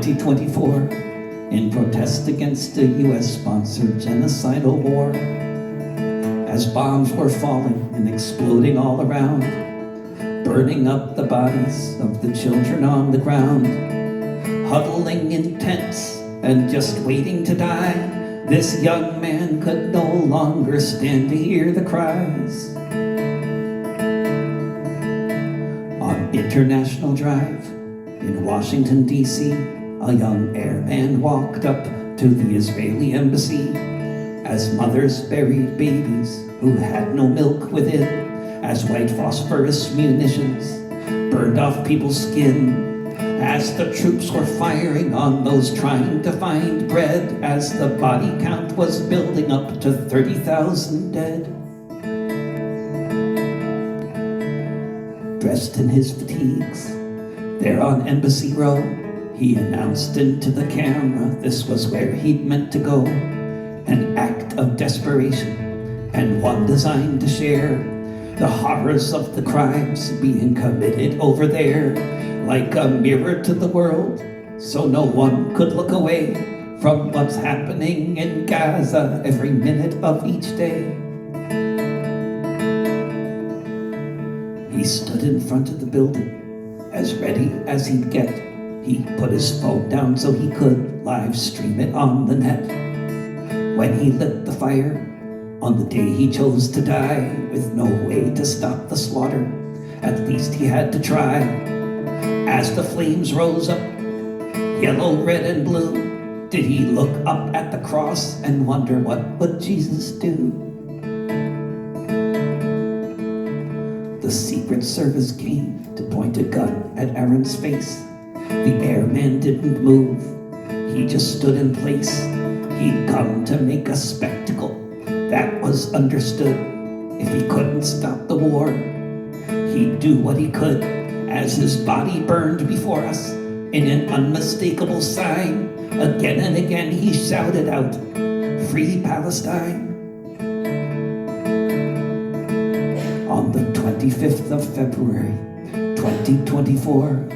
2024, in protest against a US-sponsored genocidal war, as bombs were falling and exploding all around, burning up the bodies of the children on the ground, huddling in tents and just waiting to die, this young man could no longer stand to hear the cries. On International Drive in Washington, D.C., a young airman walked up to the Israeli embassy as mothers buried babies who had no milk within, as white phosphorous munitions burned off people's skin, as the troops were firing on those trying to find bread, as the body count was building up to 30,000 dead. Dressed in his fatigues, there on Embassy Row, he announced into the camera this was where he'd meant to go. An act of desperation, and one designed to share the horrors of the crimes being committed over there, like a mirror to the world, so no one could look away from what's happening in Gaza every minute of each day. He stood in front of the building, as ready as he'd get. He put his phone down so he could live stream it on the net. When he lit the fire, on the day he chose to die, with no way to stop the slaughter, at least he had to try. As the flames rose up, yellow, red, and blue, did he look up at the cross and wonder what would Jesus do? The Secret Service came to point a gun at Aaron's face. The airman didn't move, he just stood in place. He'd come to make a spectacle, that was understood. If he couldn't stop the war, he'd do what he could, as his body burned before us in an unmistakable sign. Again and again he shouted out, "Free Palestine." On the 25th of February, 2024,